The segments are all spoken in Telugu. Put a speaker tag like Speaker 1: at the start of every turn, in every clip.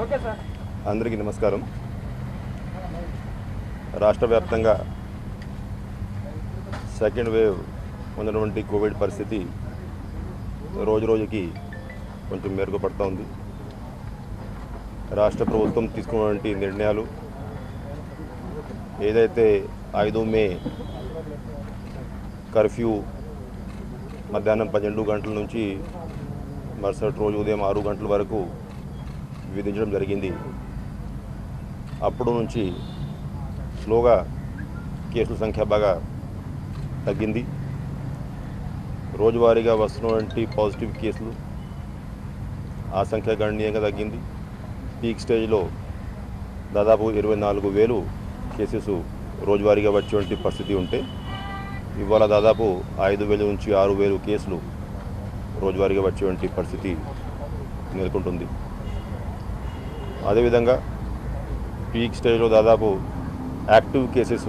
Speaker 1: అందరికీ నమస్కారం. రాష్ట్ర వ్యాప్తంగా సెకండ్ వేవ్ ఉన్నటువంటి కోవిడ్ పరిస్థితి రోజు రోజుకి కొంచెం మెరుగుపడుతూ ఉంది. రాష్ట్ర ప్రభుత్వం తీసుకున్నటువంటి నిర్ణయాలు ఏదైతే 5 మే కర్ఫ్యూ మధ్యాహ్నం 12 గంటల నుంచి మరుసటి రోజు ఉదయం 6 గంటల వరకు విధించడం జరిగింది. అప్పుడు నుంచి స్లోగా కేసుల సంఖ్య బాగా తగ్గింది. రోజువారీగా వస్తున్నటువంటి పాజిటివ్ కేసులు ఆ సంఖ్య గణనీయంగా తగ్గింది. పీక్ స్టేజ్లో దాదాపు 24,000 కేసెస్ రోజువారీగా వచ్చేటువంటి పరిస్థితి ఉంటే ఇవాళ దాదాపు 5,000 నుంచి 6,000 కేసులు రోజువారీగా వచ్చేటువంటి పరిస్థితి నెలకొంటుంది. అదేవిధంగా పీక్ స్టేజ్లో దాదాపు యాక్టివ్ కేసెస్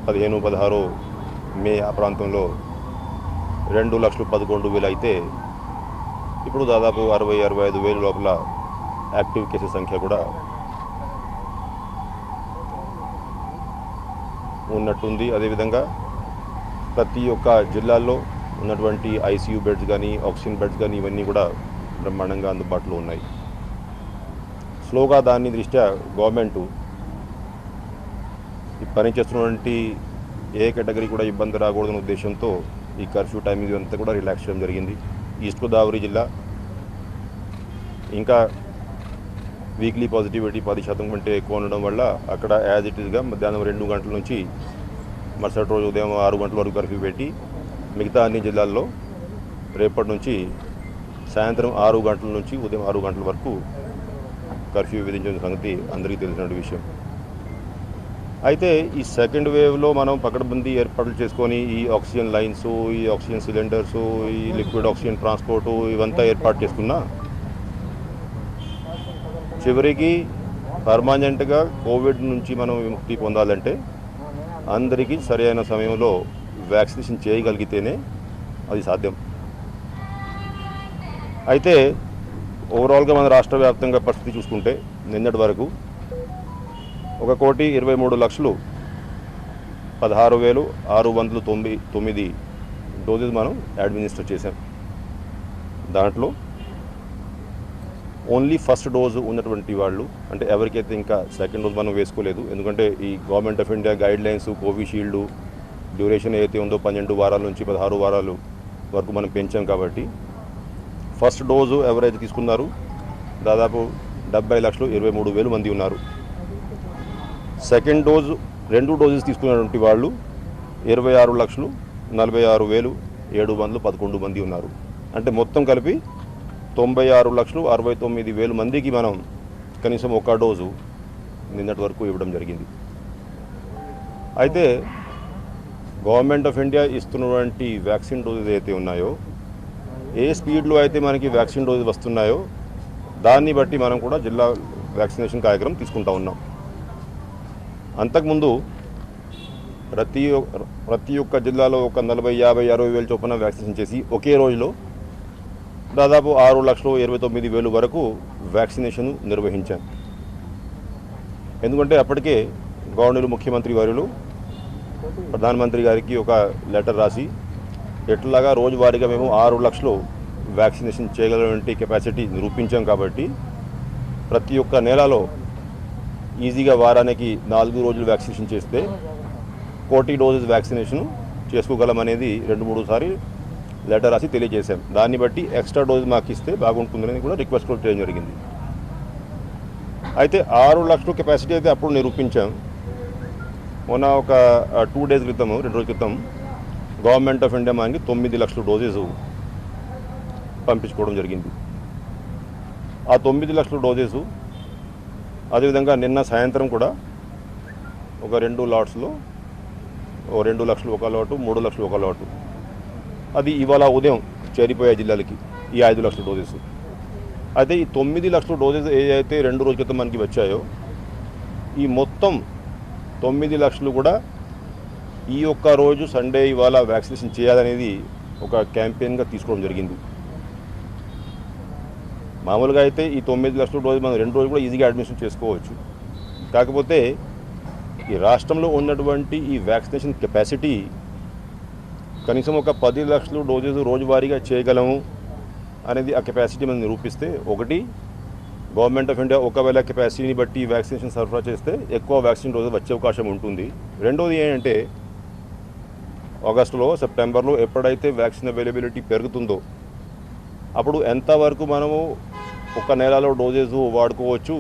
Speaker 1: 15-16 మే ఆ ప్రాంతంలో 2,11,000 అయితే ఇప్పుడు దాదాపు 60,000-65,000 లోపల యాక్టివ్ కేసెస్ సంఖ్య కూడా ఉన్నట్టుంది. అదేవిధంగా ప్రతి ఒక్క జిల్లాల్లో ఉన్నటువంటి ఐసీయూ బెడ్స్ కానీ ఆక్సిజన్ బెడ్స్ కానీ ఇవన్నీ కూడా బ్రహ్మాండంగా అందుబాటులో ఉన్నాయి. స్లోగా దాని దృష్ట్యా గవర్నమెంటు ఈ పనిచేస్తున్నటువంటి ఏ కేటగిరీ కూడా ఇబ్బంది రాకూడదనే ఉద్దేశంతో ఈ కర్ఫ్యూ టైమింగ్ అంతా కూడా రిలాక్స్ చేయడం జరిగింది. ఈస్ట్ గోదావరి జిల్లా ఇంకా వీక్లీ పాజిటివిటీ 10% కంటే ఎక్కువ ఉండడం వల్ల అక్కడ యాజ్ ఇట్ ఈస్గా మధ్యాహ్నం 2 గంటల నుంచి మరుసటి రోజు ఉదయం 6 గంటల వరకు కర్ఫ్యూ పెట్టి మిగతా అన్ని జిల్లాల్లో రేపటి నుంచి సాయంత్రం 6 గంటల నుంచి ఉదయం 6 గంటల వరకు కర్ఫ్యూ విధించిన సంగతి అందరికీ తెలిసిన విషయం. అయితే ఈ సెకండ్ వేవ్లో మనం పకడ్బందీ ఏర్పాట్లు చేసుకొని ఈ ఆక్సిజన్ లైన్స్, ఈ ఆక్సిజన్ సిలిండర్స్, ఈ లిక్విడ్ ఆక్సిజన్ ట్రాన్స్పోర్టు ఇవంతా ఏర్పాటు చేసుకున్నా చివరికి పర్మనెంట్గా కోవిడ్ నుంచి మనం విముక్తి పొందాలంటే అందరికీ సరైన సమయంలో వ్యాక్సినేషన్ చేయగలిగితేనే అది సాధ్యం. అయితే ఓవరాల్గా మన రాష్ట్ర వ్యాప్తంగా పరిస్థితి చూసుకుంటే నిన్నటి వరకు 1,23,16,699 డోసెస్ మనం అడ్మినిస్టర్ చేశాం. దాంట్లో ఓన్లీ ఫస్ట్ డోసు ఉన్నటువంటి వాళ్ళు, అంటే ఎవరికైతే ఇంకా సెకండ్ డోస్ మనం వేసుకోలేదు, ఎందుకంటే ఈ government of India guide lines Covishield duration ఏదైతే ఉందో 12 వారాల నుంచి 16 వారాలు వరకు మనం పెంచాం కాబట్టి ఫస్ట్ డోసు ఎవరైతే తీసుకున్నారో దాదాపు 70,23,000 మంది ఉన్నారు. సెకండ్ డోసు 2 డోసెస్ తీసుకున్నటువంటి వాళ్ళు 26,46,711 మంది ఉన్నారు. అంటే మొత్తం కలిపి 96,69,000 మందికి మనం కనీసం ఒక డోసు నిన్నటి వరకు ఇవ్వడం జరిగింది. అయితే గవర్నమెంట్ ఆఫ్ ఇండియా ఇస్తున్నటువంటి వ్యాక్సిన్ డోసెస్ ఏదైతే ఉన్నాయో, ఏ స్పీడ్లో అయితే మనకి వ్యాక్సిన్ డోసెస్ వస్తున్నాయో దాన్ని బట్టి మనం కూడా జిల్లా వ్యాక్సినేషన్ కార్యక్రమం తీసుకుంటా ఉన్నాం. అంతకుముందు ప్రతి ఒక్క జిల్లాలో ఒక 40, 50, 60,000 చొప్పున వ్యాక్సినేషన్ చేసి ఒకే రోజులో దాదాపు 6,29,000 వరకు వ్యాక్సినేషన్ నిర్వహించాం. ఎందుకంటే అప్పటికే గవర్నర్ ముఖ్యమంత్రి వర్యులు ప్రధానమంత్రి గారికి ఒక లెటర్ రాసి ఎట్లాగా రోజువారీగా మేము 6 లక్షలు వ్యాక్సినేషన్ చేయగలటువంటి కెపాసిటీ నిరూపించాం కాబట్టి ప్రతి ఒక్క నెలలో ఈజీగా వారానికి 4 రోజులు వ్యాక్సినేషన్ చేస్తే 1,000,000 డోసెస్ వ్యాక్సినేషన్ చేసుకోగలమనేది 2-3 సారి లెటర్ రాసి తెలియజేశాం. దాన్ని బట్టి ఎక్స్ట్రా డోస్ మాకు ఇస్తే బాగుంటుందని కూడా రిక్వెస్ట్ కూడా చేయడం జరిగింది. అయితే 6 లక్షల కెపాసిటీ అయితే అప్పుడు నిరూపించాం. మొన్న ఒక 2 డేస్ క్రితం 2 రోజుల క్రితం గవర్నమెంట్ ఆఫ్ ఇండియా మనకి 9 లక్షల డోసెస్ పంపించుకోవడం జరిగింది. ఆ 9 లక్షల డోసెస్ అదేవిధంగా నిన్న సాయంత్రం కూడా ఒక 2 లాట్స్లో 2 లక్షలు ఒక లాటు, 3 లక్షలు ఒక లాటు, అది ఇవాళ ఉదయం చేరిపోయే జిల్లాలకి ఈ 5 లక్షల డోసెస్. అయితే ఈ 9 లక్షల డోసెస్ ఏదైతే 2 రోజుల క్రితం మనకి వచ్చాయో ఈ మొత్తం 9 లక్షలు కూడా ఈ ఒక్క రోజు సండే ఇవాళ వ్యాక్సినేషన్ చేయాలనేది ఒక క్యాంపెయిన్గా తీసుకోవడం జరిగింది. మామూలుగా అయితే ఈ 9 లక్షల డోసు మనం 2 రోజులు కూడా ఈజీగా అడ్మిషన్ చేసుకోవచ్చు. కాకపోతే ఈ రాష్ట్రంలో ఉన్నటువంటి ఈ వ్యాక్సినేషన్ కెపాసిటీ కనీసం ఒక 10 లక్షల డోసెస్ రోజువారీగా చేయగలము అనేది ఆ కెపాసిటీ మనం నిరూపిస్తే, ఒకటి గవర్నమెంట్ ఆఫ్ ఇండియా ఒకవేళ కెపాసిటీని బట్టి వ్యాక్సినేషన్ సరఫరా చేస్తే ఎక్కువ వ్యాక్సిన్ డోసు వచ్చే అవకాశం ఉంటుంది. రెండోది ఏంటంటే ఆగస్టులో సెప్టెంబర్లో ఎప్పుడైతే వ్యాక్సిన్ అవైలబిలిటీ పెరుగుతుందో అప్పుడు ఎంతవరకు మనము ఒక నెలలో డోసెస్ వాడుకోవచ్చు,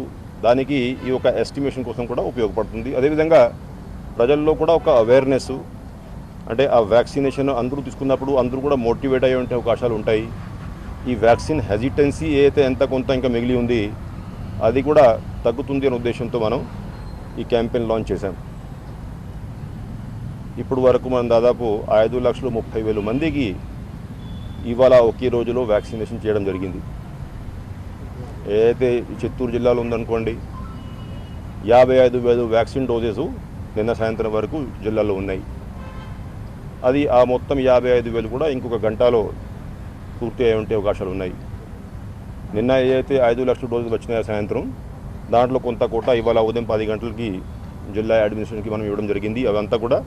Speaker 1: దానికి ఈ ఒక ఎస్టిమేషన్ కోసం కూడా ఉపయోగపడుతుంది. అదేవిధంగా ప్రజల్లో కూడా ఒక అవేర్నెస్, అంటే ఆ వ్యాక్సినేషన్ అందరూ తీసుకున్నప్పుడు అందరూ కూడా మోటివేట్ అయ్యే అవకాశాలు ఉంటాయి. ఈ వ్యాక్సిన్ హెజిటెన్సీ ఏదైతే ఎంత కొంత ఇంకా మిగిలి ఉంది అది కూడా తగ్గుతుంది అనే ఉద్దేశంతో మనం ఈ క్యాంపెయిన్ లాంచ్ చేశాం. ఇప్పుడు వరకు మనం దాదాపు 5,30,000 మందికి ఇవాళ ఒకే రోజులో వ్యాక్సినేషన్ చేయడం జరిగింది. ఏదైతే చిత్తూరు జిల్లాలో ఉందనుకోండి 55,000 వ్యాక్సిన్ డోసెస్ నిన్న సాయంత్రం వరకు జిల్లాలో ఉన్నాయి. అది ఆ మొత్తం 55,000 కూడా ఇంకొక గంటలో పూర్తి అయి ఉంటే అవకాశాలు ఉన్నాయి. నిన్న ఏదైతే 5 లక్షల డోసులు వచ్చినాయో సాయంత్రం, దాంట్లో కొంత కోట ఇవాళ ఉదయం 10 గంటలకి జిల్లా అడ్మినిస్ట్రేషన్కి మనం ఇవ్వడం జరిగింది. అవంతా కూడా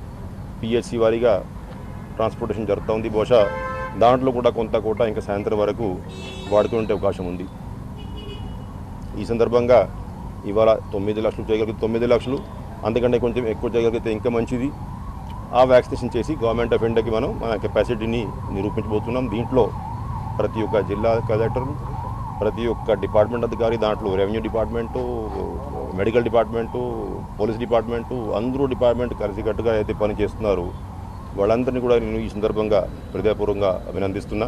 Speaker 1: పిహెచ్సి వారీగా ట్రాన్స్పోర్టేషన్ జరుగుతూ ఉంది. బహుశా దాంట్లో కూడా కొంత కోట ఇంకా సాయంత్రం వరకు వాడుకునే అవకాశం ఉంది. ఈ సందర్భంగా ఇవాళ 9 లక్షలు చేయగలిగితే 9 లక్షలు, అంతకంటే కొంచెం ఎక్కువ చేయగలిగితే ఇంకా మంచిది. ఆ వ్యాక్సినేషన్ చేసి గవర్నమెంట్ ఆఫ్ ఇండియాకి మనం మన కెపాసిటీని నిరూపించబోతున్నాం. దీంట్లో ప్రతి ఒక్క జిల్లా కలెక్టర్, ప్రతి ఒక్క డిపార్ట్మెంట్ అధికారి, దాంట్లో revenue department, medical department, police department, అందరూ డిపార్ట్మెంట్ కలిసికట్టుగా అయితే పని చేస్తున్నారు. వాళ్ళందరినీ కూడా నేను ఈ సందర్భంగా హృదయపూర్వకంగా అభినందిస్తున్నా.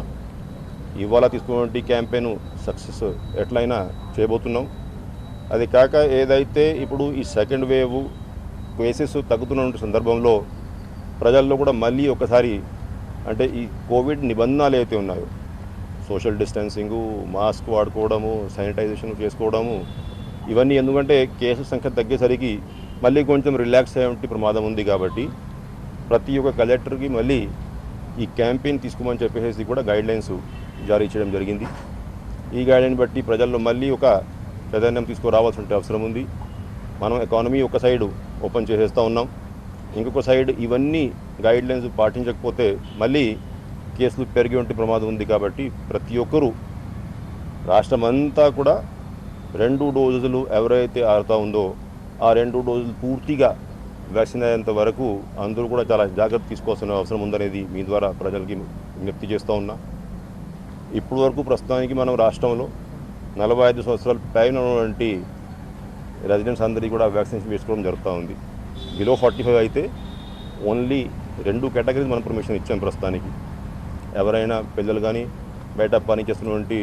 Speaker 1: ఇవాళ తీసుకున్నటువంటి క్యాంపెయిన్ సక్సెస్ ఎట్లయినా చేయబోతున్నాం. అది కాక ఏదైతే ఇప్పుడు ఈ సెకండ్ వేవ్ కేసెస్ తగ్గుతున్న సందర్భంలో ప్రజల్లో కూడా మళ్ళీ ఒకసారి, అంటే ఈ కోవిడ్ నిబంధనలు ఏవైతే ఉన్నాయో, సోషల్ డిస్టెన్సింగు, మాస్క్ వాడుకోవడము, శానిటైజేషన్ చేసుకోవడము, ఇవన్నీ ఎందుకంటే కేసు సంఖ్య తగ్గేసరికి మళ్ళీ కొంచెం రిలాక్స్ అయ్యే ప్రమాదం ఉంది. కాబట్టి ప్రతి ఒక్క కలెక్టర్కి మళ్ళీ ఈ క్యాంపెయిన్ తీసుకోమని చెప్పేసి కూడా గైడ్లైన్స్ జారీ చేయడం జరిగింది. ఈ గైడ్లైన్ బట్టి ప్రజల్లో మళ్ళీ ఒక చైతన్యం తీసుకురావాల్సిన అవసరం ఉంది. మనం ఎకానమీ ఒక సైడు ఓపెన్ చేసేస్తూ ఉన్నాం, ఇంకొక సైడ్ ఇవన్నీ గైడ్లైన్స్ పాటించకపోతే మళ్ళీ కేసులు పెరిగి ఉంటే ప్రమాదం ఉంది. కాబట్టి ప్రతి ఒక్కరూ రాష్ట్రమంతా కూడా 2 డోసులు ఎవరైతే ఆడుతూ ఉందో ఆ 2 డోసులు పూర్తిగా వ్యాక్సిన్ అయ్యేంత వరకు అందరూ కూడా చాలా జాగ్రత్త తీసుకోవాల్సిన అవసరం ఉందనేది మీ ద్వారా ప్రజలకి విజ్ఞప్తి చేస్తూ ఉన్నా. ఇప్పుడు వరకు ప్రస్తుతానికి మనం రాష్ట్రంలో 45 సంవత్సరాల పైన ఉన్నటువంటి రెసిడెంట్స్ అందరికీ కూడా వ్యాక్సినేషన్ వేసుకోవడం జరుగుతూ ఉంది. బిలో 45 అయితే ఓన్లీ 2 కేటగిరీస్ మనం పర్మిషన్ ఇచ్చాం ప్రస్తుతానికి. ఎవరైనా పిల్లలు కానీ, బయట పని చేస్తున్నటువంటి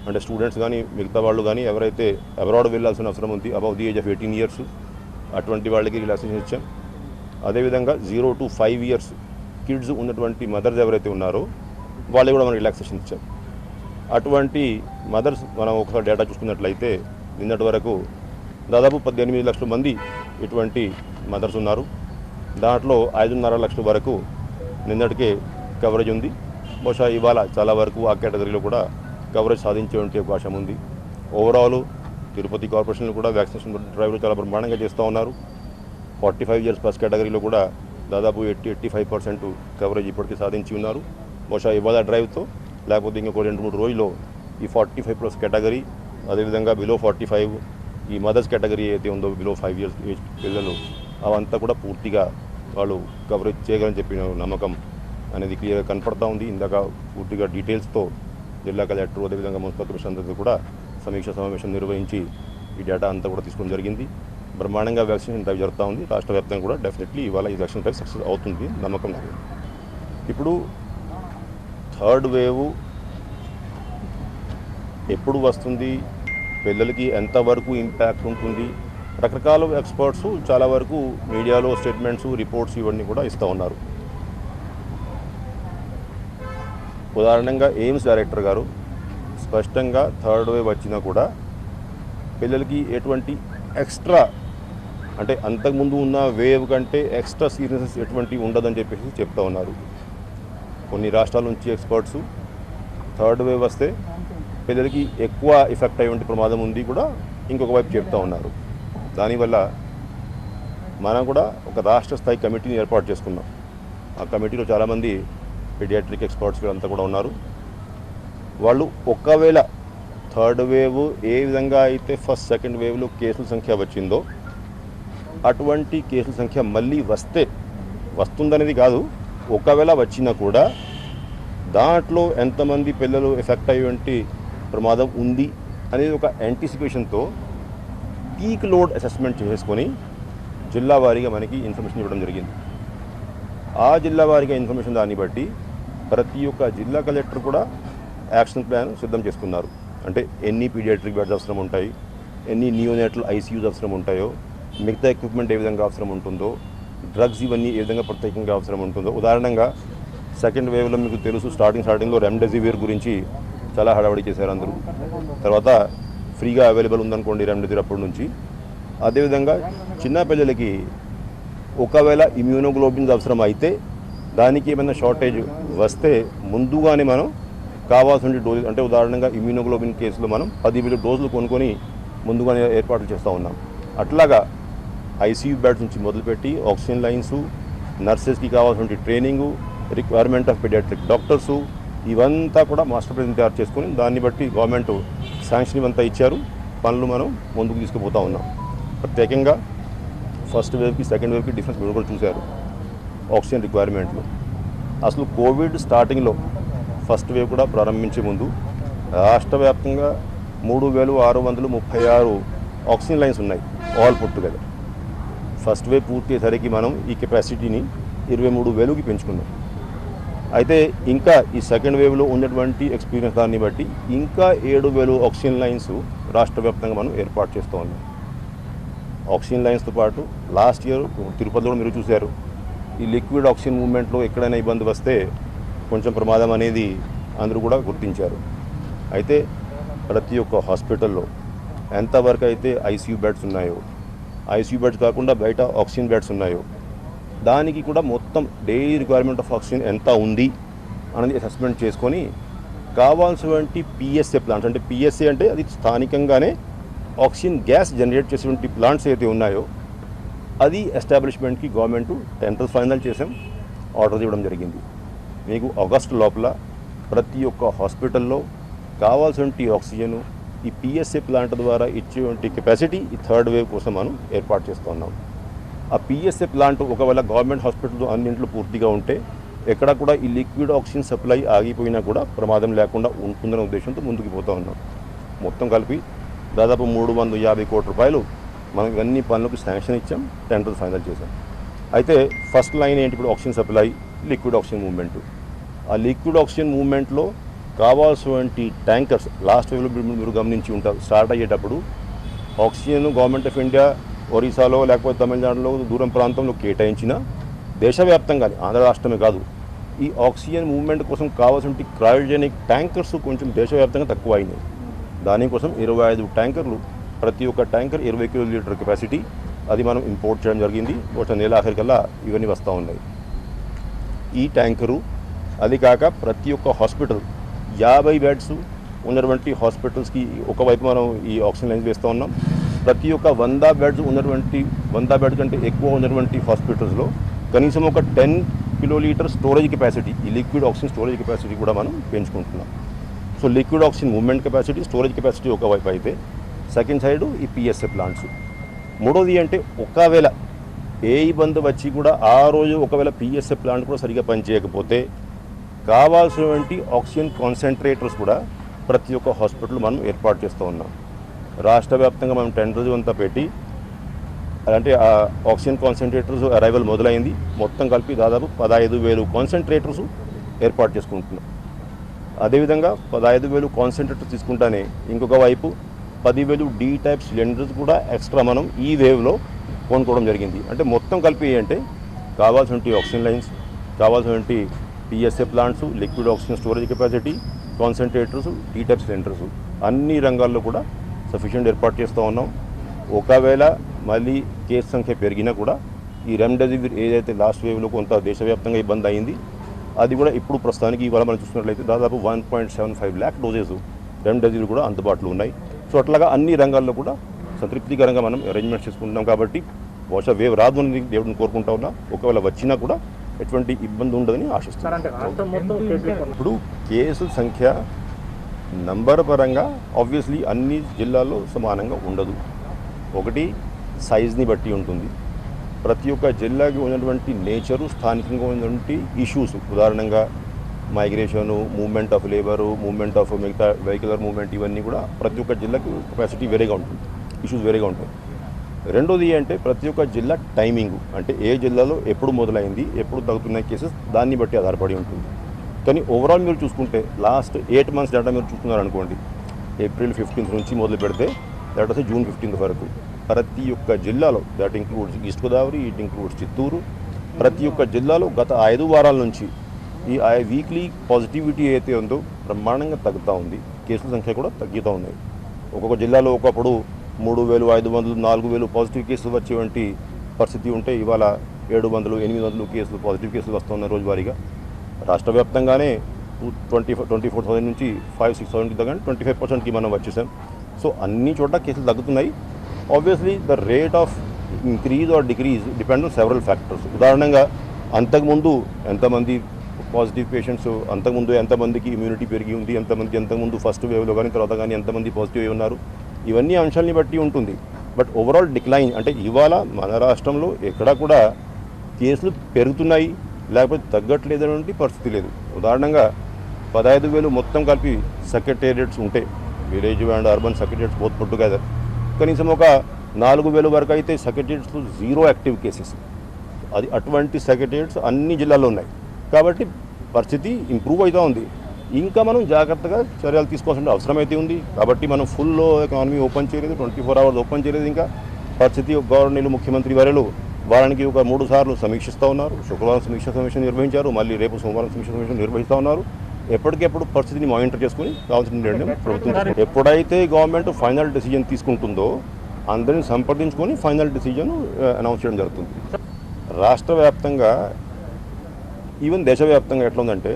Speaker 1: అంటే స్టూడెంట్స్ కానీ, మిగతా వాళ్ళు కానీ ఎవరైతే అబ్రాడ్ వెళ్ళాల్సిన అవసరం ఉంది above the age of 18 years, అటువంటి వాళ్ళకి రిలాక్సేషన్ ఇచ్చాం. అదేవిధంగా 0 to 5 ఇయర్స్ కిడ్స్ ఉన్నటువంటి మదర్స్ ఎవరైతే ఉన్నారో వాళ్ళకి కూడా మనం రిలాక్సేషన్ ఇచ్చాం. అటువంటి మదర్స్ మనం ఒకసారి డేటా చూసుకున్నట్లయితే నిన్నటి వరకు దాదాపు 18 లక్షల మంది ఇటువంటి మదర్స్ ఉన్నారు. దాంట్లో 5.5 లక్షల వరకు నిన్నటికే కవరేజ్ ఉంది. బహుశా ఇవాళ చాలా వరకు ఆ కేటగిరీలో కూడా కవరేజ్ సాధించే అవకాశం ఉంది. ఓవరాల్ తిరుపతి కార్పొరేషన్లో కూడా వ్యాక్సినేషన్ డ్రైవ్లు చాలా బ్రహ్మాండంగా చేస్తూ ఉన్నారు. 45 ఇయర్స్ ప్లస్ కేటగిరీలో కూడా దాదాపు 80-85% కవరేజ్ ఇప్పటికీ సాధించి ఉన్నారు. బహుశా ఇవాళ డ్రైవ్తో లేకపోతే ఇంకొక 2-3 రోజుల్లో ఈ 45+ కేటగిరీ, అదేవిధంగా బిలో 45 ఈ మదర్స్ కేటగిరీ అయితే ఉందో బిలో 5 ఇయర్స్ ఏజ్ పిల్లలు, అవంతా కూడా పూర్తిగా వాళ్ళు కవరేజ్ చేయగలని చెప్పిన నమ్మకం అనేది క్లియర్గా కనపడతా ఉంది. ఇందాక పూర్తిగా డీటెయిల్స్తో జిల్లా కలెక్టర్ అదేవిధంగా మున్సిపల్ కమిషనర్ అందరితో కూడా సమీక్ష సమావేశం నిర్వహించి ఈ డేటా అంతా కూడా తీసుకోవడం జరిగింది. బ్రహ్మాండంగా వ్యాక్సినేషన్ డ్రైవ్ జరుగుతూ ఉంది. రాష్ట్ర వ్యాప్తంగా కూడా డెఫినెట్లీ ఇవాళ ఈ వ్యాక్సిన్ డ్రైవ్ సక్సెస్ అవుతుంది నమ్మకం నాకు. ఇప్పుడు థర్డ్ వేవ్ ఎప్పుడు వస్తుంది, పిల్లలకి ఎంతవరకు ఇంపాక్ట్ ఉంటుంది, రకరకాల ఎక్స్పర్ట్స్ చాలా వరకు మీడియాలో స్టేట్మెంట్స్, రిపోర్ట్స్ ఇవన్నీ కూడా ఇస్తూ ఉన్నారు. ఉదాహరణంగా ఎయిమ్స్ డైరెక్టర్ గారు స్పష్టంగా థర్డ్ వేవ్ వచ్చినా కూడా పిల్లలకి ఎటువంటి ఎక్స్ట్రా, అంటే అంతకుముందు ఉన్న వేవ్ కంటే ఎక్స్ట్రా సీరియస్నెస్ ఎటువంటి ఉండదని చెప్పేసి చెప్తా ఉన్నారు. కొన్ని రాష్ట్రాల నుంచి ఎక్స్పర్ట్స్ థర్డ్ వేవ్ వస్తే పిల్లలకి ఎక్కువ ఎఫెక్ట్ అయ్యే ప్రమాదం ఉంది కూడా ఇంకొక వైపు చెప్తూ ఉన్నారు. దానివల్ల మనం కూడా ఒక రాష్ట్ర స్థాయి కమిటీని ఏర్పాటు చేసుకున్నాం. ఆ కమిటీలో చాలామంది పీడియాట్రిక్ ఎక్స్పర్ట్స్ వీళ్ళంతా కూడా ఉన్నారు. వాళ్ళు ఒకవేళ థర్డ్ వేవ్ ఏ విధంగా అయితే ఫస్ట్ సెకండ్ వేవ్లో కేసుల సంఖ్య వచ్చిందో అటువంటి కేసుల సంఖ్య మళ్ళీ వస్తుందనేది కాదు, ఒకవేళ వచ్చినా కూడా దాంట్లో ఎంతమంది పిల్లలు ఎఫెక్ట్ అయ్యేటువంటి ప్రమాదం ఉంది అనేది ఒక యాంటిసిపేషన్తో పీక్ లోడ్ అసెస్మెంట్ చేసుకొని జిల్లా వారీగా మనకి ఇన్ఫర్మేషన్ ఇవ్వడం జరిగింది. ఆ జిల్లా వారీగా ఇన్ఫర్మేషన్ దాన్ని బట్టి ప్రతి ఒక్క జిల్లా కలెక్టర్ కూడా యాక్షన్ ప్లాన్ సిద్ధం చేసుకున్నారు. అంటే ఎన్ని పీడియాట్రిక్ బెడ్స్ అవసరం ఉంటాయి, ఎన్ని నియోనేటల్ ఐసీయూస్ అవసరం ఉంటాయో, మిగతా ఎక్విప్మెంట్ ఏ విధంగా అవసరం ఉంటుందో, డ్రగ్స్ ఇవన్నీ ఏ విధంగా ప్రత్యేకంగా అవసరం ఉంటుందో. ఉదాహరణంగా సెకండ్ వేవ్లో మీకు తెలుసు స్టార్టింగ్లో రెమ్డెసివిర్ గురించి చాలా హడావడి చేశారు అందరూ. తర్వాత ఫ్రీగా అవైలబుల్ ఉందనుకోండి రెమ్డెసివిర్ అప్పటి నుంచి. అదేవిధంగా చిన్న పిల్లలకి ఒకవేళ ఇమ్యూనోగ్లోబిన్స్ అవసరం అయితే దానికి ఏమైనా షార్టేజ్ వస్తే ముందుగానే మనం కావాల్సిన డోసు, అంటే ఉదాహరణగా ఇమ్యూనోగ్లోబిన్ కేసులో మనం 10,000 డోసులు కొనుక్కొని ముందుగానే ఏర్పాట్లు చేస్తూ ఉన్నాం. అట్లాగా ఐసీయూ బెడ్స్ నుంచి మొదలుపెట్టి ఆక్సిజన్ లైన్స్, నర్సెస్కి కావాల్సిన training, requirement of paediatric doctors, ఇవంతా కూడా మాస్టర్ ప్లాన్ తయారు చేసుకొని దాన్ని బట్టి గవర్నమెంట్ శాంక్షన్ ఇవంతా ఇచ్చారు. పనులు మనం ముందుకు తీసుకుపోతూ ఉన్నాం. ప్రత్యేకంగా ఫస్ట్ వేవ్కి సెకండ్ వేవ్కి డిఫరెన్స్ మీరు కూడా చూశారు. ఆక్సిజన్ రిక్వైర్మెంట్లు అసలు కోవిడ్ స్టార్టింగ్లో ఫస్ట్ వేవ్ కూడా ప్రారంభించే ముందు రాష్ట్ర వ్యాప్తంగా 3,636 ఆక్సిజన్ లైన్స్ ఉన్నాయి all put together. First wave పూర్తి అయ్యేసరికి మనం ఈ కెపాసిటీని 23,000కి పెంచుకున్నాం. అయితే ఇంకా ఈ సెకండ్ వేవ్లో ఉన్నటువంటి ఎక్స్పీరియన్స్ దాన్ని బట్టి ఇంకా 7,000 ఆక్సిజన్ లైన్స్ రాష్ట్ర వ్యాప్తంగా మనం ఏర్పాటు చేస్తూ ఉన్నాం. ఆక్సిజన్ లైన్స్తో పాటు లాస్ట్ ఇయర్ తిరుపతిలో మీరు చూశారు, ఈ లిక్విడ్ ఆక్సిజన్ మూవ్మెంట్లో ఎక్కడైనా ఇబ్బంది వస్తే కొంచెం ప్రమాదం అనేది అందరూ కూడా గుర్తించారు. అయితే ప్రతి ఒక్క హాస్పిటల్లో ఎంతవరకు అయితే ఐసీయూ బెడ్స్ ఉన్నాయో, ఐసీయూ బెడ్స్ కాకుండా బయట ఆక్సిజన్ బెడ్స్ ఉన్నాయో దానికి కూడా మొత్తం డైలీ రిక్వైర్మెంట్ ఆఫ్ ఆక్సిజన్ ఎంత ఉంది అనేది అసెస్మెంట్ చేసుకొని కావాల్సినటువంటి పిఎస్ఏ ప్లాంట్స్, అంటే పిఎస్ఏ అంటే అది స్థానికంగానే ఆక్సిజన్ గ్యాస్ జనరేట్ చేసేటువంటి ప్లాంట్స్ అయితే ఉన్నాయో అది ఎస్టాబ్లిష్మెంట్కి గవర్నమెంట్ టెండర్స్ ఫైనల్ చేసాం, ఆర్డర్ ఇవ్వడం జరిగింది. మీకు ఆగస్టు లోపల ప్రతి ఒక్క హాస్పిటల్లో కావాల్సినటువంటి ఆక్సిజన్ ఈ పిఎస్ఏ ప్లాంట్ ద్వారా ఇచ్చేటువంటి కెపాసిటీ ఈ థర్డ్ వేవ్ కోసం మనం ఏర్పాటు చేస్తున్నాం. ఆ పిఎస్ఏ ప్లాంట్ ఒకవేళ గవర్నమెంట్ హాస్పిటల్ అన్నింటిలో పూర్తిగా ఉంటే ఎక్కడ కూడా ఈ లిక్విడ్ ఆక్సిజన్ సప్లై ఆగిపోయినా కూడా ప్రమాదం లేకుండా ఉంటుందనే ఉద్దేశంతో ముందుకు పోతూ ఉన్నాం. మొత్తం కలిపి దాదాపు 350 కోట్ల రూపాయలు మనం ఇవన్నీ పనులకు శాంక్షన్ ఇచ్చాం, టెండర్ ఫైనల్ చేసాం. అయితే ఫస్ట్ లైన్ ఏంటి, ఇప్పుడు oxygen supply, liquid oxygen movement. ఆ లిక్విడ్ ఆక్సిజన్ మూవ్మెంట్లో కావాల్సినటువంటి ట్యాంకర్స్ లాస్ట్ వేవ్లో మీరు గమనించి ఉంటారు, స్టార్ట్ అయ్యేటప్పుడు ఆక్సిజన్ గవర్నమెంట్ ఆఫ్ ఇండియా ఒరిస్సాలో లేకపోతే తమిళనాడులో దూరం ప్రాంతంలో కేటాయించిన దేశవ్యాప్తంగానే ఆంధ్ర రాష్ట్రమే కాదు ఈ ఆక్సిజన్ మూవ్మెంట్ కోసం కావాల్సిన క్రయోజెనిక్ ట్యాంకర్స్ కొంచెం దేశవ్యాప్తంగా తక్కువ అయినాయి. దానికోసం 25 ట్యాంకర్లు, ప్రతి ఒక్క ట్యాంకర్ 20 కిలో లీటర్ కెపాసిటీ, అది మనం ఇంపోర్ట్ చేయడం జరిగింది. వచ్చే నెల ఆఖరికల్లా ఇవన్నీ వస్తూ ఉన్నాయి. ఈ ట్యాంకరు అది కాక ప్రతి ఒక్క హాస్పిటల్ 50 బెడ్స్ ఉన్నటువంటి హాస్పిటల్స్కి ఒకవైపు మనం ఈ ఆక్సిజన్ లైన్స్ వేస్తూ ఉన్నాం. ప్రతి ఒక్క 100 బెడ్స్ ఉన్నటువంటి 100 బెడ్ కంటే ఎక్కువ ఉన్నటువంటి హాస్పిటల్స్లో కనీసం ఒక 10 కిలో లీటర్ స్టోరేజ్ కెపాసిటీ, ఈ లిక్విడ్ ఆక్సిజన్ స్టోరేజ్ కెపాసిటీ కూడా మనం పెంచుకుంటున్నాం. So liquid oxygen movement capacity, storage capacity ఒకవైపు అయితే సెకండ్ సైడ్ ఈ పిఎస్ఏ ప్లాంట్స్. మూడోది అంటే ఒకవేళ ఏ ఇబ్బంది వచ్చి కూడా ఆ రోజు ఒకవేళ పిఎస్ఏ ప్లాంట్ కూడా సరిగా పనిచేయకపోతే కావాల్సినటువంటి ఆక్సిజన్ కాన్సన్ట్రేటర్స్ కూడా ప్రతి ఒక్క హాస్పిటల్ మనం ఏర్పాటు చేస్తూ ఉన్నాం. రాష్ట్ర వ్యాప్తంగా మనం టెండర్స్ అంతా పెట్టి అంటే ఆ ఆక్సిజన్ కాన్సన్ట్రేటర్స్ అరైవల్ మొదలైంది. మొత్తం కలిపి దాదాపు 15,000 కాన్సన్ట్రేటర్స్ ఏర్పాటు చేసుకుంటున్నాం. అదేవిధంగా 15,000 కాన్సన్ట్రేటర్స్ తీసుకుంటానే ఇంకొక వైపు 10,000 డీ టైప్ సిలిండర్స్ కూడా ఎక్స్ట్రా మనం ఈ వేవ్లో కొనుక్కోవడం జరిగింది. అంటే మొత్తం కలిపి అంటే కావాల్సినటువంటి ఆక్సిజన్ లైన్స్, కావాల్సినటువంటి PSA plants, liquid oxygen storage capacity, concentrators, D type cylinders అన్ని రంగాల్లో కూడా సఫిషియెంట్ ఏర్పాటు చేస్తూ ఉన్నాం. ఒకవేళ మళ్ళీ కేసు సంఖ్య పెరిగినా కూడా ఈ రెమ్డెసివిర్ ఏదైతే లాస్ట్ వేవ్లో కొంత దేశవ్యాప్తంగా ఇబ్బంది అయింది అది కూడా ఇప్పుడు ప్రస్తుతానికి ఇవాళ మనం చూసినట్లయితే దాదాపు 1.75 lakh డోసెస్ రెమ్డెసివిర్ కూడా అందుబాటులో ఉన్నాయి. సో అట్లాగా అన్ని రంగాల్లో కూడా సంతృప్తికరంగా మనం అరేంజ్మెంట్స్ చేసుకుంటున్నాం. కాబట్టి బహుశా వేవ్ రాదు అని దేవుడిని కోరుకుంటా ఉన్నా. ఒకవేళ వచ్చినా కూడా ఎటువంటి ఇబ్బంది ఉండదని ఆశిస్తున్నాను. ఇప్పుడు కేసుల సంఖ్య నంబర్ పరంగా ఆబ్వియస్లీ అన్ని జిల్లాల్లో సమానంగా ఉండదు. ఒకటి సైజ్ని బట్టి ఉంటుంది. ప్రతి ఒక్క జిల్లాకి ఉన్నటువంటి నేచరు, స్థానికంగా ఉన్నటువంటి ఇష్యూస్, ఉదాహరణంగా migration, movement of labour, movement of మిగతా వెహికులర్ మూవ్మెంట్, ఇవన్నీ కూడా ప్రతి ఒక్క జిల్లాకి కెపాసిటీ వేరేగా ఉంటుంది, ఇష్యూస్ వేరేగా ఉంటాయి. రెండోది అంటే ప్రతి ఒక్క జిల్లా టైమింగు, అంటే ఏ జిల్లాలో ఎప్పుడు మొదలైంది, ఎప్పుడు తగ్గుతున్నాయి కేసెస్, దాన్ని బట్టి ఆధారపడి ఉంటుంది. కానీ ఓవరాల్ మీరు చూసుకుంటే లాస్ట్ 8 months డేటా మీరు చూసుకున్నారనుకోండి, April 15th నుంచి మొదలు పెడితే దట్ వస్తే June 15th వరకు ప్రతి ఒక్క జిల్లాలో, that includes east Godavari, it includes Chittoor, ప్రతి ఒక్క జిల్లాలో గత 5 వారాల నుంచి ఈ వీక్లీ పాజిటివిటీ అయితే ఉందో బ్రహ్మాండంగా తగ్గుతూ ఉంది. కేసుల సంఖ్య కూడా తగ్గుతూ ఉన్నాయి. ఒక్కొక్క జిల్లాలో ఒకప్పుడు 3,500, 4,000 పాజిటివ్ కేసులు వచ్చేవంటి పరిస్థితి ఉంటే ఇవాళ 700, 800 కేసులు, పాజిటివ్ కేసులు వస్తున్నాయి రోజువారీగా. రాష్ట్ర వ్యాప్తంగానే 24,000 నుంచి 5,000-6,000కి తగ్గని 25%కి మనం వచ్చేసాం. సో అన్ని చోట్ల కేసులు తగ్గుతున్నాయి. Obviously the rate of increase or decrease depend on several factors. ఉదాహరణంగా అంతకుముందు ఎంతమంది పాజిటివ్ పేషెంట్స్, అంతకుముందు ఎంతమందికి ఇమ్యూనిటీ పెరిగి ఉంది, అంతకుముందు ఫస్ట్ వేవ్లో కానీ తర్వాత కానీ ఎంతమంది పాజిటివ్ ఉన్నారు, ఇవన్నీ అంశాలని బట్టి ఉంటుంది. బట్ ఓవరాల్ డిక్లైన్ అంటే ఇవాళ మన రాష్ట్రంలో ఎక్కడా కూడా కేసులు పెరుగుతున్నాయి లేకపోతే తగ్గట్లేదనే పరిస్థితి లేదు. ఉదాహరణంగా 15,000 మొత్తం కలిపి సెక్రటేరియట్స్ ఉంటే, village and urban secretariats both put together, కనీసం ఒక 4,000 వరకు అయితే సెక్రటేరియట్స్లో 0 యాక్టివ్ కేసెస్. అది అటువంటి సెక్రటేరియట్స్ అన్ని జిల్లాల్లో ఉన్నాయి. కాబట్టి పరిస్థితి ఇంప్రూవ్ అవుతూ ఉంది. ఇంకా మనం జాగ్రత్తగా చర్యలు తీసుకోవాల్సిన అవసరం అయితే ఉంది. కాబట్టి మనం ఫుల్లో ఎకానమీ ఓపెన్ చేయలేదు, 24 hours ఓపెన్ చేయలేదు. ఇంకా పరిస్థితి గవర్నర్లు, ముఖ్యమంత్రి వర్యులు వారానికి ఒక 3 సార్లు సమీక్షిస్తూ ఉన్నారు. శుక్రవారం సమీక్ష నిర్వహించారు, మళ్ళీ రేపు సోమవారం సమీక్ష నిర్వహిస్తూ ఉన్నారు. ఎప్పటికెప్పుడు పరిస్థితిని మానిటర్ చేసుకుని కావాల్సిన నిర్ణయం ప్రభుత్వం ఎప్పుడైతే గవర్నమెంట్ ఫైనల్ డెసిజన్ తీసుకుంటుందో అందరిని సంప్రదించుకొని ఫైనల్ డెసిజన్ అనౌన్స్ చేయడం జరుగుతుంది. రాష్ట్ర వ్యాప్తంగా, ఈవెన్ దేశవ్యాప్తంగా ఎట్లా ఉందంటే,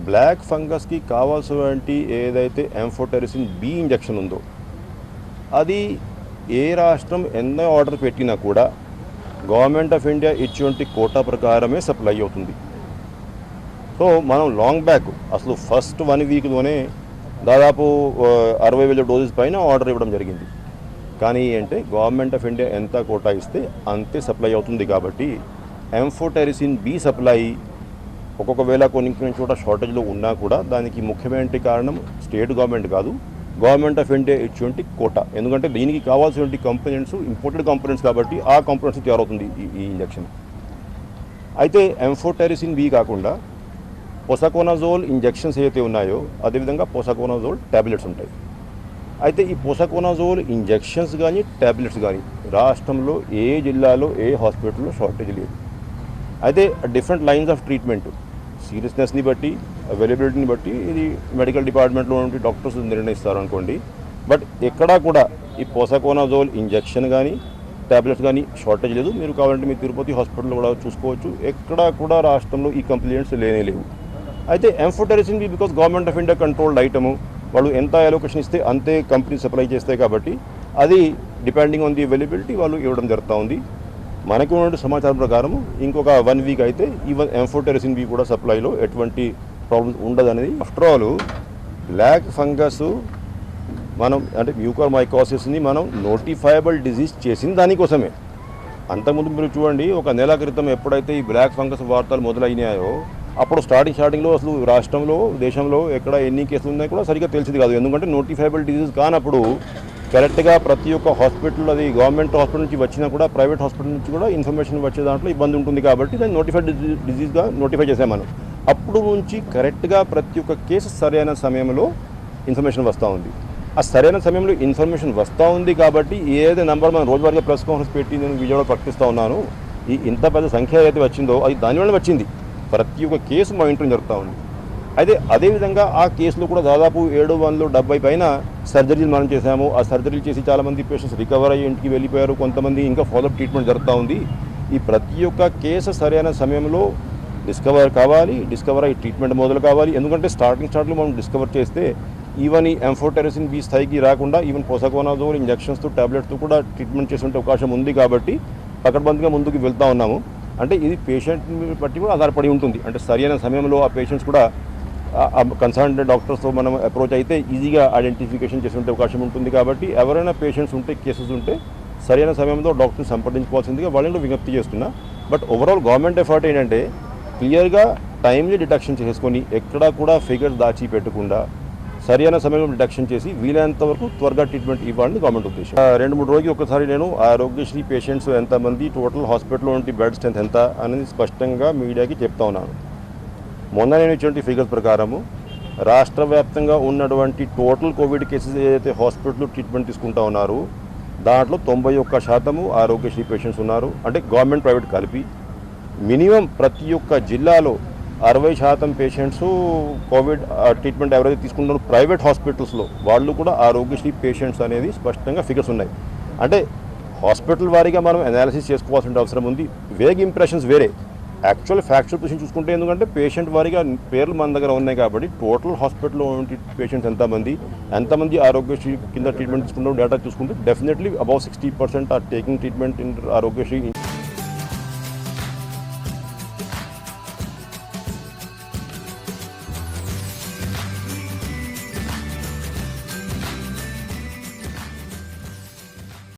Speaker 1: బ్లాక్ ఫంగస్కి కావాల్సినటువంటి ఏదైతే ఎంఫోటెరిసిన్ బి ఇంజెక్షన్ ఉందో అది ఏ రాష్ట్రం ఎంత ఆర్డర్ పెట్టినా కూడా గవర్నమెంట్ ఆఫ్ ఇండియా ఇటువంటి కోటా ప్రకారమే సప్లై అవుతుంది. సో మనం లాంగ్ బ్యాక్ అసలు ఫస్ట్ 1 weekలోనే దాదాపు 60,000 డోసెస్ పైన ఆర్డర్ ఇవ్వడం జరిగింది. కానీ అంటే గవర్నమెంట్ ఆఫ్ ఇండియా ఎంత కోటా ఇస్తే అంతే సప్లై అవుతుంది. కాబట్టి ఎంఫోటెరిసిన్ బి సప్లై ఒక్కొక్క వేళ కొన్ని చోట షార్టేజ్లో ఉన్నా కూడా దానికి ముఖ్యమైన కారణం స్టేట్ గవర్నమెంట్ కాదు, గవర్నమెంట్ ఆఫ్ ఇండియా ఇటువంటి కోటా. ఎందుకంటే దీనికి కావాల్సిన కంపోనెంట్స్ ఇంపోర్టెడ్ కంపోనెంట్స్ కాబట్టి ఆ కంపోనెంట్స్ తయారవుతుంది ఈ ఇంజెక్షన్. అయితే ఎంఫోటెరిసిన్ బి కాకుండా పోసకోనజోల్ ఇంజెక్షన్స్ ఏవైతే ఉన్నాయో అదేవిధంగా పోసకోనజోల్ ట్యాబ్లెట్స్ ఉంటాయి. అయితే ఈ పోసకోనజోల్ ఇంజెక్షన్స్ కానీ ట్యాబ్లెట్స్ కానీ రాష్ట్రంలో ఏ జిల్లాలో ఏ హాస్పిటల్లో షార్టేజ్ లేదు. అయితే డిఫరెంట్ లైన్స్ ఆఫ్ ట్రీట్మెంట్ సీరియస్నెస్ని బట్టి, అవైలబిలిటీని బట్టి ఇది మెడికల్ డిపార్ట్మెంట్లో ఉండి డాక్టర్స్ నిర్ణయిస్తారు అనుకోండి. బట్ ఎక్కడా కూడా ఈ పోసకోనజోల్ ఇంజెక్షన్ కానీ ట్యాబ్లెట్స్ కానీ షార్టేజ్ లేదు. మీరు కావాలంటే మీ తిరుపతి హాస్పిటల్లో కూడా చూసుకోవచ్చు. ఎక్కడా కూడా రాష్ట్రంలో ఈ కంప్లైంట్స్ లేవు. అయితే amphotericin B because government of India controlled item, వాళ్ళు ఎంత అలోకేషన్ ఇస్తే అంతే కంపెనీ సప్లై చేస్తాయి. కాబట్టి అది డిపెండింగ్ ఆన్ ది అవైలబిలిటీ వాళ్ళు ఇవ్వడం జరుగుతూ ఉంది. మనకు ఉన్న సమాచారం ప్రకారం ఇంకొక 1 week అయితే ఈవెన్ ఎంఫోటెరిసిన్ బి కూడా సప్లైలో ఎటువంటి ప్రాబ్లమ్స్ ఉండదనేది. ఆఫ్టర్ ఆల్ బ్లాక్ ఫంగస్ మనం అంటే మ్యూకోమైకోసిస్ని మనం నోటిఫైయబుల్ డిజీజ్ చేసిన దానికోసమే. అంతకుముందు మీరు చూడండి, ఒక నెల క్రితం ఎప్పుడైతే ఈ బ్లాక్ ఫంగస్ వార్తలు మొదలైనాయో అప్పుడు స్టార్టింగ్లో అసలు రాష్ట్రంలో, దేశంలో ఎక్కడ ఎన్ని కేసులు ఉన్నాయో కూడా సరిగ్గా తెలిసింది కాదు. ఎందుకంటే నోటిఫైబుల్ డిజీజ్ కానప్పుడు కరెక్ట్గా ప్రతి ఒక్క హాస్పిటల్, అది గవర్నమెంట్ హాస్పిటల్ నుంచి వచ్చినా కూడా ప్రైవేట్ హాస్పిటల్ నుంచి కూడా ఇన్ఫర్మేషన్ వచ్చే దాంట్లో ఇబ్బంది ఉంటుంది. కాబట్టి దాన్ని నోటిఫైడ్ డిజీజ్గా నోటిఫై చేసాం మనం. అప్పుడు నుంచి కరెక్ట్గా ప్రతి ఒక్క కేసు సరైన సమయంలో ఇన్ఫర్మేషన్ వస్తూ ఉంది. ఆ సరైన సమయంలో ఇన్ఫర్మేషన్ వస్తూ ఉంది కాబట్టి ఏదైతే నెంబర్ మనం రోజువారీగా ప్రెస్ కాన్ఫరెన్స్ పెట్టి నేను విజయవాడ ప్రకటిస్తూ ఉన్నాను, ఈ ఇంత పెద్ద సంఖ్య ఏదైతే వచ్చిందో అది దానివల్ల వచ్చింది. ప్రతి ఒక్క కేసు మానిటరింగ్ జరుగుతూ ఉంది. అయితే అదేవిధంగా ఆ కేసులో కూడా దాదాపు 770 పైన సర్జరీలు మనం చేశాము. ఆ సర్జరీలు చేసి చాలామంది పేషెంట్స్ రికవర్ అయ్యి ఇంటికి వెళ్ళిపోయారు. కొంతమంది ఇంకా ఫాలోఅప్ ట్రీట్మెంట్ జరుగుతూ ఉంది. ఈ ప్రతి ఒక్క కేసు సరైన సమయంలో డిస్కవర్ అయ్యి ట్రీట్మెంట్ మొదలు కావాలి. ఎందుకంటే స్టార్టింగ్లో మనం డిస్కవర్ చేస్తే ఈవెన్ ఈ ఎంఫోటెరసిన్ బి స్థాయికి రాకుండా ఈవెన్ పోసకోనాజోల్ ఇంజెక్షన్స్తో టాబ్లెట్స్తో కూడా ట్రీట్మెంట్ చేసే అవకాశం ఉంది కాబట్టి పకడ్బందీగా ముందుకు వెళ్తూ ఉన్నాము. అంటే ఇది పేషెంట్ని బట్టి కూడా ఆధారపడి ఉంటుంది. అంటే సరైన సమయంలో ఆ పేషెంట్స్ కూడా కన్సర్న్డ్ డాక్టర్స్తో మనం అప్రోచ్ అయితే ఈజీగా ఐడెంటిఫికేషన్ చేసే అవకాశం ఉంటుంది. కాబట్టి ఎవరైనా పేషెంట్స్ ఉంటే, కేసెస్ ఉంటే సరైన సమయంలో డాక్టర్ని సంప్రదించుకోవాల్సిందిగా వాళ్ళని విజ్ఞప్తి చేస్తున్నా. బట్ ఓవరాల్ గవర్నమెంట్ ఎఫర్ట్ ఏంటంటే క్లియర్గా టైమ్లీ డిటెక్షన్ చేసుకొని ఎక్కడా కూడా ఫిగర్ దాచి పెట్టకుండా సరైన సమయంలో డిటెక్షన్ చేసి వీలైనంత వరకు త్వరగా ట్రీట్మెంట్ ఇవ్వాలని గవర్నమెంట్ ఉద్దేశం. 2-3 రోజులకి ఒకసారి నేను ఆరోగ్యశ్రీ పేషెంట్స్ ఎంతమంది, టోటల్ హాస్పిటల్లో ఉంటే బెడ్ స్ట్రెంత్ ఎంత అనేది స్పష్టంగా మీడియాకి చెప్తా ఉన్నాను. మొన్న నేను ఇచ్చినటువంటి ఫిగర్స్ ప్రకారము రాష్ట్ర వ్యాప్తంగా ఉన్నటువంటి టోటల్ కోవిడ్ కేసెస్ ఏదైతే హాస్పిటల్లో ట్రీట్మెంట్ తీసుకుంటా ఉన్నారో దాంట్లో 91% ఆరోగ్యశ్రీ పేషెంట్స్ ఉన్నారు. అంటే గవర్నమెంట్ ప్రైవేట్ కలిపి మినిమం ప్రతి ఒక్క జిల్లాలో 60% పేషెంట్స్ కోవిడ్ ట్రీట్మెంట్ ఎవరైతే తీసుకుంటారో ప్రైవేట్ హాస్పిటల్స్లో వాళ్ళు కూడా ఆరోగ్యశ్రీ పేషెంట్స్ అనేది స్పష్టంగా ఫిగర్స్ ఉన్నాయి. అంటే హాస్పిటల్ వారీగా మనం అనాలిసిస్ చేసుకోవాల్సిన అవసరం ఉంది. వేగ్ ఇంప్రెషన్స్ వేరే, యాక్చువల్ ఫ్యాక్చువల్ పొజిషన్ చూసుకుంటే ఎందుకంటే పేషెంట్ వారీగా పేర్లు మన దగ్గర ఉన్నాయి కాబట్టి టోటల్ హాస్పిటల్లో ఉన్న పేషెంట్స్ ఎంతమంది ఆరోగ్యశ్రీ కింద ట్రీట్మెంట్ తీసుకుంటారో డేటా చూసుకుంటే definitely above 60% are taking treatment in Aarogyasri